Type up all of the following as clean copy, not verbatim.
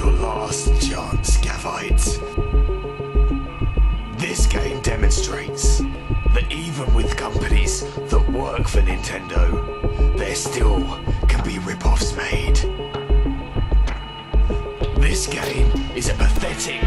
your last chance, Gavite. This game demonstrates that even with companies that work for Nintendo, there still can be rip-offs made. This game is a pathetic,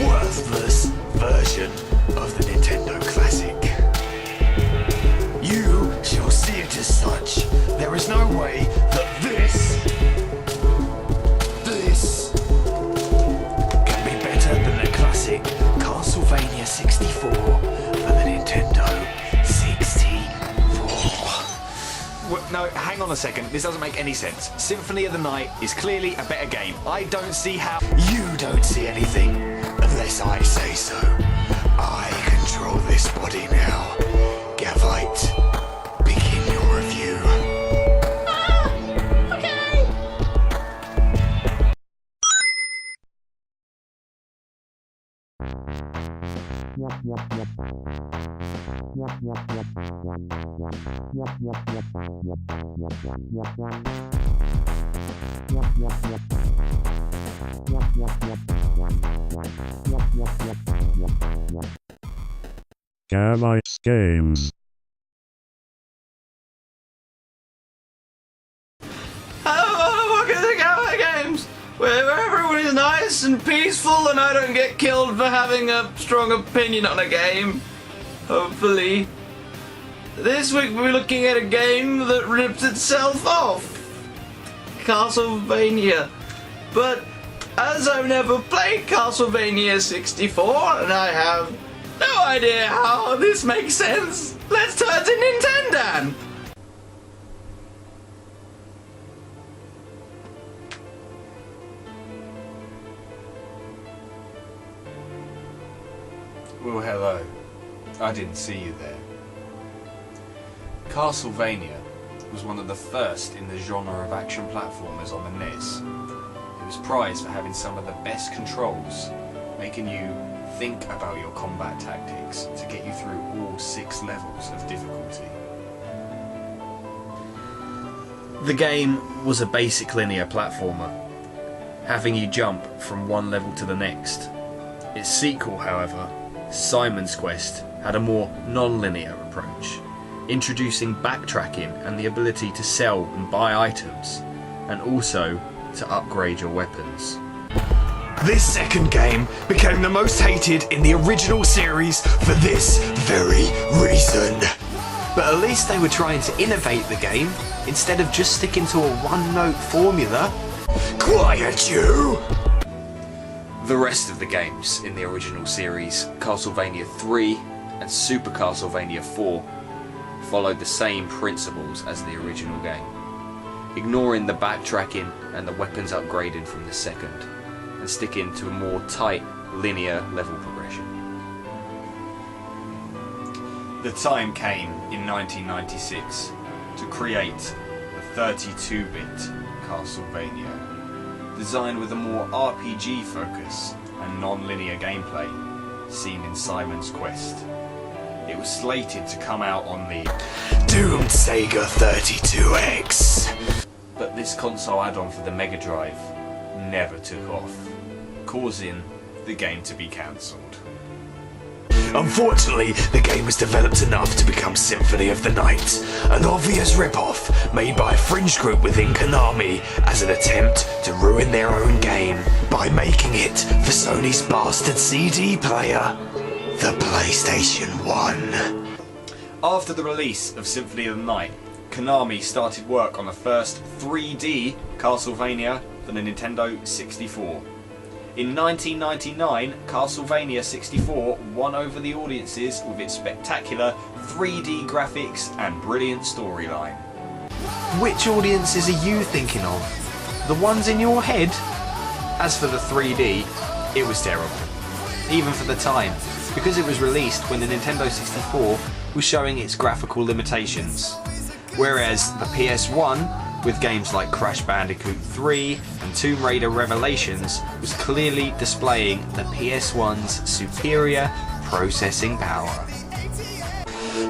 worthless version of the Nintendo classic. You shall see it as such. There is no way that this can be better than the classic Castlevania 64 for the Nintendo 64. No, hang on a second. This doesn't make any sense. Symphony of the Night is clearly a better game. I don't see how... You don't see anything unless I say so. I control this body now. Gavite, begin your review. Okay. Gavites Games. Welcome to the Gavite Games, where everyone is nice and peaceful and I don't get killed for having a strong opinion on a game. Hopefully. This week we're looking at a game that rips itself off. Castlevania. But as I've never played Castlevania 64 and I have no idea how this makes sense, let's turn to NintenDAN. Well, hello. I didn't see you there. Castlevania was one of the first in the genre of action platformers on the NES. It was prized for having some of the best controls, making you think about your combat tactics to get you through all 6 levels of difficulty. The game was a basic linear platformer, having you jump from one level to the next. Its sequel, however, Simon's Quest, had a more non-linear approach, introducing backtracking and the ability to sell and buy items, and also to upgrade your weapons. This second game became the most hated in the original series for this very reason. But at least they were trying to innovate the game instead of just sticking to a one-note formula. Quiet, you! The rest of the games in the original series, Castlevania 3 and Super Castlevania 4, followed the same principles as the original game, ignoring the backtracking and the weapons upgrading from the second, and sticking to a more tight, linear level progression. The time came in 1996 to create the 32-bit Castlevania, designed with a more RPG focus and non-linear gameplay seen in Simon's Quest. It was slated to come out on the Doomed Sega 32X. But this console add-on for the Mega Drive never took off, causing the game to be cancelled. Unfortunately, the game was developed enough to become Symphony of the Night, an obvious rip-off made by a fringe group within Konami as an attempt to ruin their own game by making it for Sony's bastard CD player, the PlayStation 1. After the release of Symphony of the Night, Konami started work on the first 3D Castlevania for the Nintendo 64. In 1999, Castlevania 64 won over the audiences with its spectacular 3D graphics and brilliant storyline. Which audiences are you thinking of? The ones in your head? As for the 3D, it was terrible. Even for the time, because it was released when the Nintendo 64 was showing its graphical limitations. Whereas the PS1, with games like Crash Bandicoot 3 and Tomb Raider Revelations, was clearly displaying the PS1's superior processing power.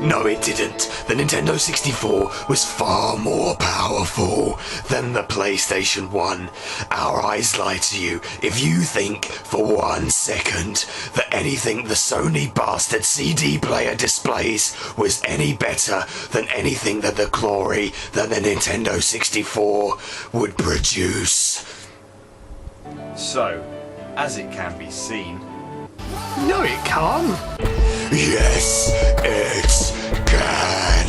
No, it didn't. The Nintendo 64 was far more powerful than the PlayStation 1. Our eyes lie to you if you think for 1 second that anything the Sony bastard CD player displays was any better than anything that the glory that the Nintendo 64 would produce. So, as it can be seen, No, it can't. Yes, it can.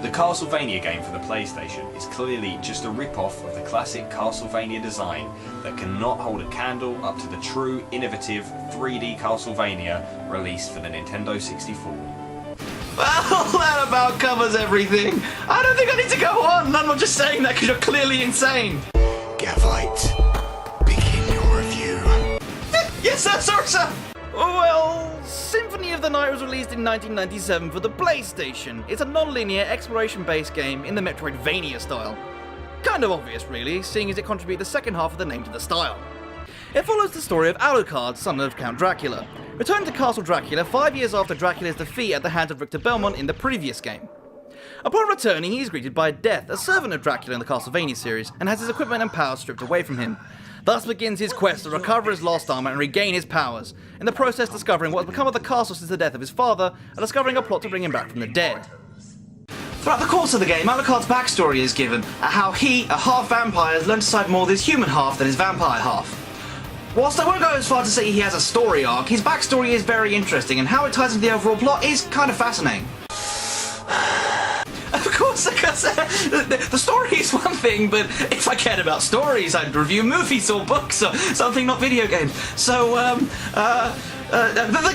the Castlevania game for the PlayStation is clearly just a rip-off of the classic Castlevania design that cannot hold a candle up to the true, innovative 3D Castlevania released for the Nintendo 64. Well, that about covers everything. I don't think I need to go on. I'm not just saying that because you're clearly insane. Gavite, begin your review. Yes, sir, sorry, sir. Well, Symphony of the Night was released in 1997 for the PlayStation. It's a non-linear, exploration-based game in the Metroidvania style. Kind of obvious, really, seeing as it contributes the second half of the name to the style. It follows the story of Alucard, son of Count Dracula, returning to Castle Dracula 5 years after Dracula's defeat at the hands of Richter Belmont in the previous game. Upon returning, he is greeted by Death, a servant of Dracula in the Castlevania series, and has his equipment and powers stripped away from him. Thus begins his quest to recover his lost armor and regain his powers, in the process discovering what has become of the castle since the death of his father, and discovering a plot to bring him back from the dead. Throughout the course of the game, Alucard's backstory is given, at how he, a half-vampire, has learned to side more with his human half than his vampire half. Whilst I won't go as far to say he has a story arc, his backstory is very interesting, and how it ties into the overall plot is kind of fascinating. Of course, because the story is one thing, but if I cared about stories, I'd review movies or books or something, not video games. So, the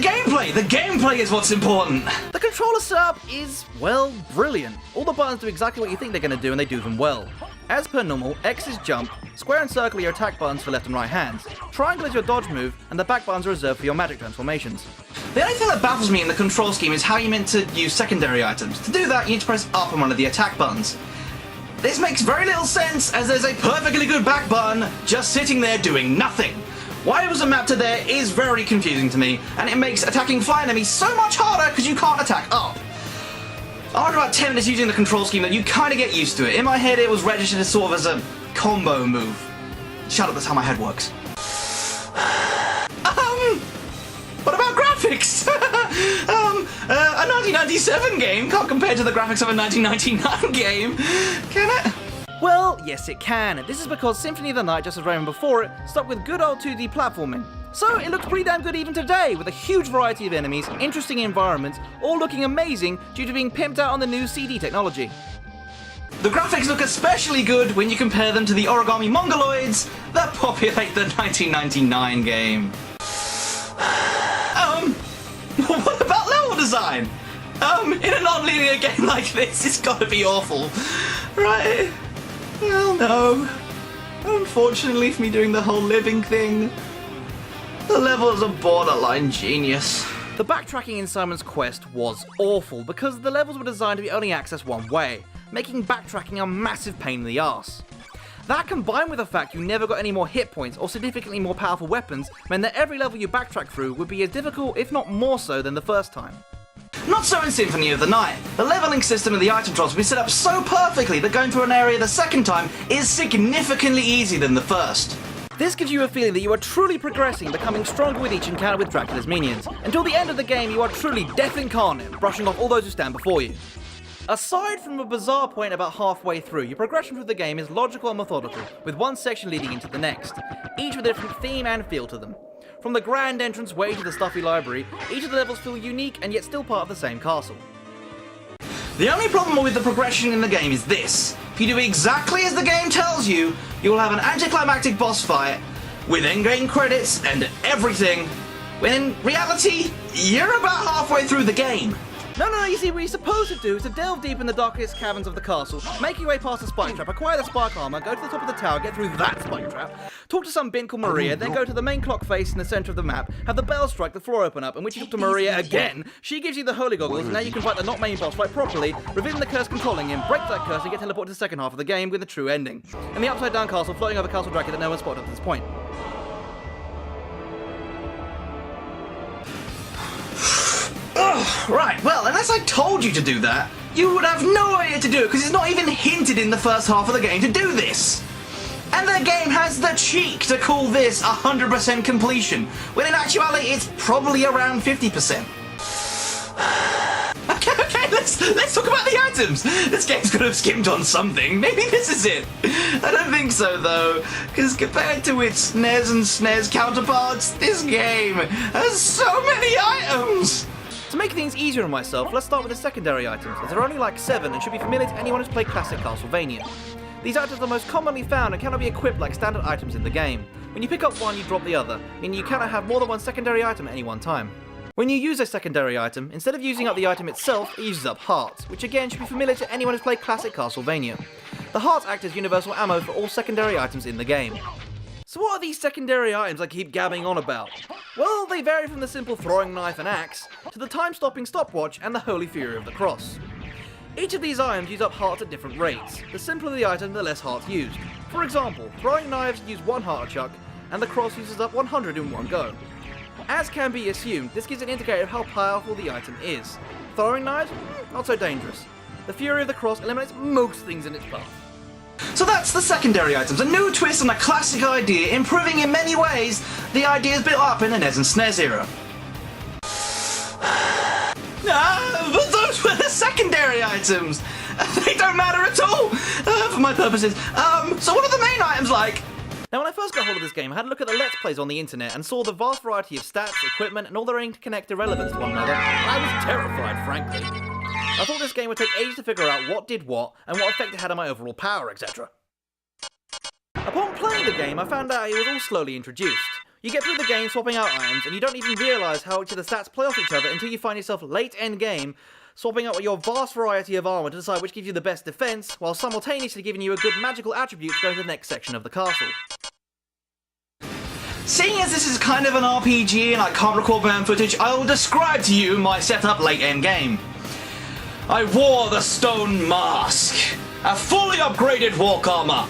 gameplay is what's important. The controller setup is, well, brilliant. All the buttons do exactly what you think they're going to do, and they do them well. As per normal, X is jump, square and circle are your attack buttons for left and right hands, triangle is your dodge move, and the back buttons are reserved for your magic transformations. The only thing that baffles me in the control scheme is how you're meant to use secondary items. To do that, you need to press up on one of the attack buttons. This makes very little sense, as there's a perfectly good back button just sitting there doing nothing. Why it wasn't mapped to there is very confusing to me, and it makes attacking fly enemies so much harder because you can't attack up. After about 10 minutes using the control scheme, that you kind of get used to it. In my head, it was registered as sort of as a combo move. Shut up, that's how my head works. What about graphics? A 1997 game can't compare to the graphics of a 1999 game, can it? Well, yes it can. This is because Symphony of the Night, just as Rayman before it, stuck with good old 2D platforming. So it looks pretty damn good even today, with a huge variety of enemies, interesting environments, all looking amazing due to being pimped out on the new CD technology. The graphics look especially good when you compare them to the origami mongoloids that populate the 1999 game. What about level design? In a non-linear game like this, it's gotta be awful, right? Well, no. Unfortunately for me doing the whole living thing, the levels are borderline genius. The backtracking in Simon's Quest was awful because the levels were designed to be only accessed one way, making backtracking a massive pain in the arse. That, combined with the fact you never got any more hit points or significantly more powerful weapons, meant that every level you backtrack through would be as difficult, if not more so, than the first time. Not so in Symphony of the Night. The leveling system and the item drops will be set up so perfectly that going through an area the second time is significantly easier than the first. This gives you a feeling that you are truly progressing, becoming stronger with each encounter with Dracula's minions. Until the end of the game, you are truly death incarnate, brushing off all those who stand before you. Aside from a bizarre point about halfway through, your progression through the game is logical and methodical, with one section leading into the next, each with a different theme and feel to them. From the grand entrance way to the stuffy library, each of the levels feel unique and yet still part of the same castle. The only problem with the progression in the game is this. If you do exactly as the game tells you, you will have an anticlimactic boss fight, with endgame credits and everything, when in reality, you're about halfway through the game. No, you see, what you're supposed to do is to delve deep in the darkest caverns of the castle, make your way past the spike trap, acquire the spark armor, go to the top of the tower, get through that spike trap, talk to some bin called Maria, then go to the main clock face in the center of the map, have the bell strike, the floor open up, and when you talk to Maria again, she gives you the holy goggles, and now you can fight the not main boss fight properly, revealing the curse controlling him, break that curse, and get teleported to the second half of the game with a true ending. And the upside down castle floating over Castle Dracula that no one spotted up to this point. Ugh. Right, well, unless I told you to do that, you would have no idea to do it because it's not even hinted in the first half of the game to do this. And the game has the cheek to call this 100% completion, when in actuality it's probably around 50%. Okay, let's talk about the items. This game's could have skimmed on something. Maybe this is it. I don't think so though, because compared to its SNES and SNES counterparts, this game has so many items. To make things easier on myself, let's start with the secondary items, as there are only like 7 and should be familiar to anyone who's played classic Castlevania. These items are most commonly found and cannot be equipped like standard items in the game. When you pick up one, you drop the other, meaning you cannot have more than one secondary item at any one time. When you use a secondary item, instead of using up the item itself, it uses up hearts, which again should be familiar to anyone who's played classic Castlevania. The hearts act as universal ammo for all secondary items in the game. So what are these secondary items I keep gabbing on about? Well, they vary from the simple throwing knife and axe, to the time-stopping stopwatch and the Holy Fury of the Cross. Each of these items use up hearts at different rates. The simpler the item, the less hearts used. For example, throwing knives use 1 heart a chuck, and the cross uses up 100 in one go. As can be assumed, this gives an indicator of how powerful the item is. Throwing knives? Not so dangerous. The Fury of the Cross eliminates most things in its path. So that's the secondary items, a new twist on a classic idea, improving in many ways the ideas built up in the NES and SNES era. But those were the secondary items! They don't matter at all, for my purposes. So what are the main items like? Now when I first got hold of this game, I had a look at the Let's Plays on the internet and saw the vast variety of stats, equipment, and all their interconnected relevance to one another, and I was terrified, frankly. I thought this game would take ages to figure out what did what, and what effect it had on my overall power, etc. Upon playing the game, I found out it was all slowly introduced. You get through the game swapping out items, and you don't even realise how each of the stats play off each other until you find yourself late end game, swapping out your vast variety of armour to decide which gives you the best defence, while simultaneously giving you a good magical attribute to go to the next section of the castle. Seeing as this is kind of an RPG and I can't record my own footage, I will describe to you my setup late end game. I wore the stone mask, a fully upgraded walk armour,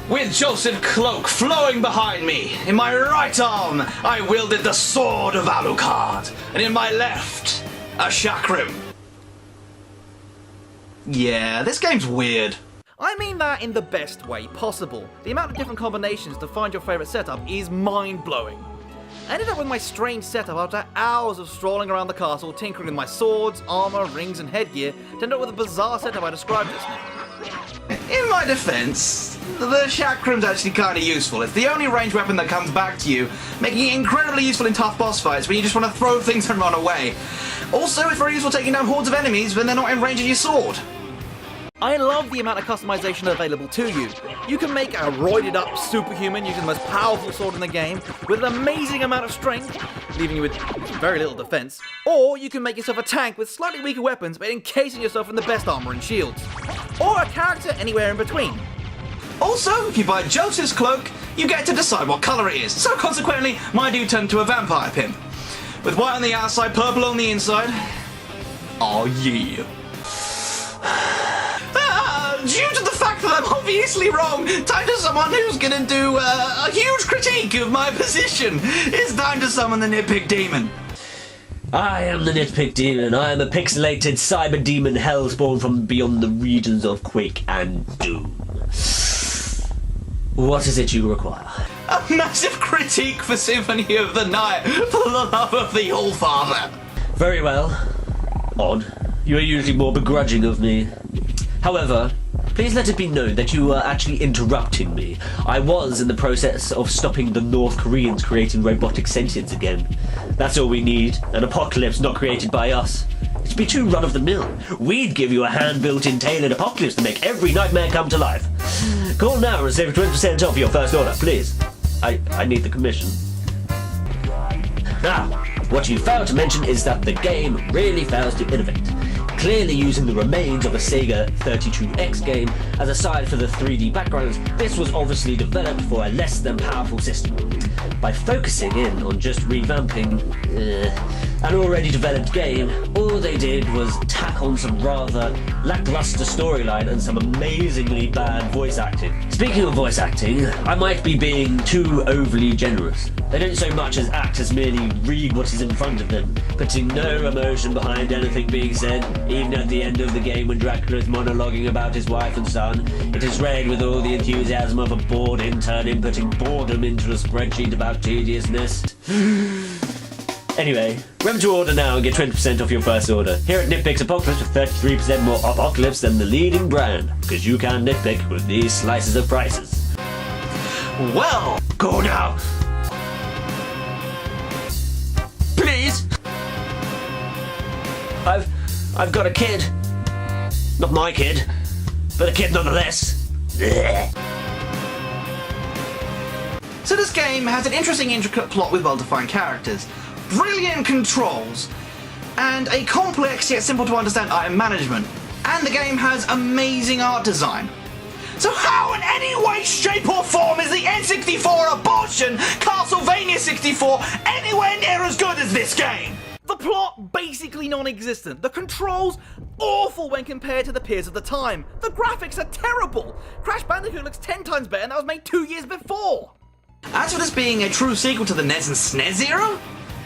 with Joseph's cloak flowing behind me. In my right arm, I wielded the sword of Alucard, and in my left, a chakram. Yeah, this game's weird. I mean that in the best way possible. The amount of different combinations to find your favourite setup is mind-blowing. I ended up with my strange setup after hours of strolling around the castle, tinkering with my swords, armour, rings and headgear, to end up with a bizarre setup I described just now. In my defense, the chakram's actually kind of useful. It's the only ranged weapon that comes back to you, making it incredibly useful in tough boss fights when you just want to throw things and run away. Also, it's very useful taking down hordes of enemies when they're not in range of your sword. I love the amount of customization available to you. You can make a roided up superhuman using the most powerful sword in the game, with an amazing amount of strength, leaving you with very little defense. Or you can make yourself a tank with slightly weaker weapons, but encasing yourself in the best armor and shields. Or a character anywhere in between. Also, if you buy Joseph's cloak, you get to decide what colour it is. So consequently, my dude turned to a vampire pimp. With white on the outside, purple on the inside. Oh yeah. Due to the fact that I'm obviously wrong, time to someone who's gonna do a huge critique of my position. It's time to summon the Nitpick Demon. I am the Nitpick Demon. I am a pixelated cyber demon hellspawn from beyond the regions of Quake and Doom. What is it you require? A massive critique for Symphony of the Night, for the love of the All-Father. Very well. Odd. You are usually more begrudging of me. However, please let it be known that you are actually interrupting me. I was in the process of stopping the North Koreans creating robotic sentience again. That's all we need, an apocalypse not created by us. It'd be too run-of-the-mill. We'd give you a hand-built-in tailored apocalypse to make every nightmare come to life. Call now and save 20% off your first order, please. I need the commission. Now, what you failed to mention is that the game really fails to innovate. Clearly using the remains of a Sega 32X game as a side for the 3D backgrounds, this was obviously developed for a less than powerful system. By focusing in on just revamping an already developed game, all they did was tack on some rather lackluster storyline and some amazingly bad voice acting. Speaking of voice acting, I might be being too overly generous. They don't so much as act as merely read what is in front of them, putting no emotion behind anything being said. Even at the end of the game when Dracula is monologuing about his wife and son, it is read with all the enthusiasm of a bored intern inputting boredom into a spreadsheet about tediousness. Anyway, remember to order now and get 20% off your first order. Here at Nitpick's Apocalypse with 33% more Apocalypse than the leading brand, because you can nitpick with these slices of prices. Well, Go now! please. I've got a kid. Not my kid, but a kid nonetheless. So this game has an interesting, intricate plot with well-defined characters, brilliant controls, and a complex yet simple to understand item management. And the game has amazing art design. So how in any way, shape or form is the N64 abortion Castlevania 64 anywhere near as good as this game? The plot basically non-existent. The controls awful when compared to the peers of the time. The graphics are terrible. Crash Bandicoot looks 10 times better and that was made 2 years before. As for this being a true sequel to the NES and SNES era,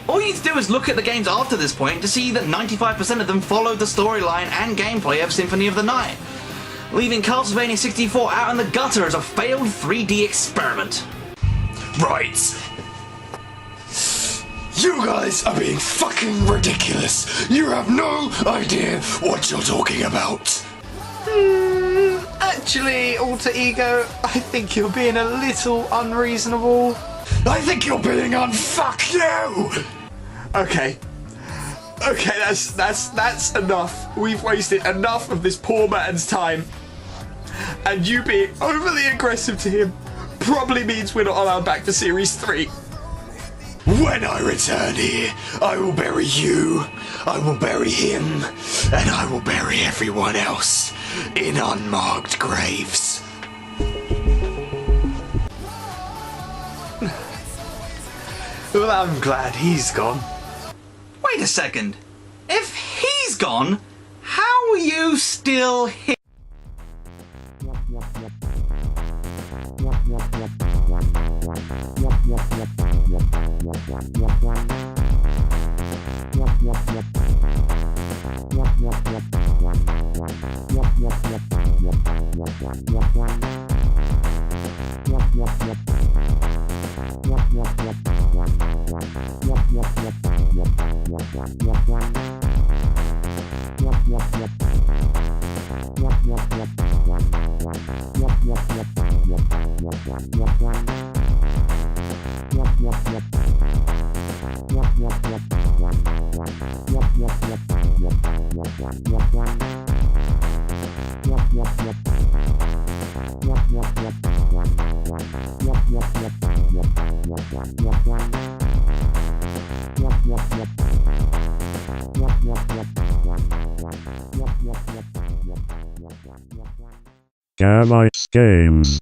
all you need to do is look at the games after this point to see that 95% of them followed the storyline and gameplay of Symphony of the Night, leaving Castlevania 64 out in the gutter as a failed 3D experiment. Right. You guys are being fucking ridiculous. You have no idea what you're talking about. Actually, Alter Ego, I think you're being a little unreasonable. I think you're being unfuck you. Okay, that's enough. We've wasted enough of this poor man's time. And you being overly aggressive to him probably means we're not allowed back for Series 3. When I return here, I will bury you, I will bury him, and I will bury everyone else in unmarked graves. Well, I'm glad he's gone. Wait a second. If he's gone, how are you still here? Gavites Games.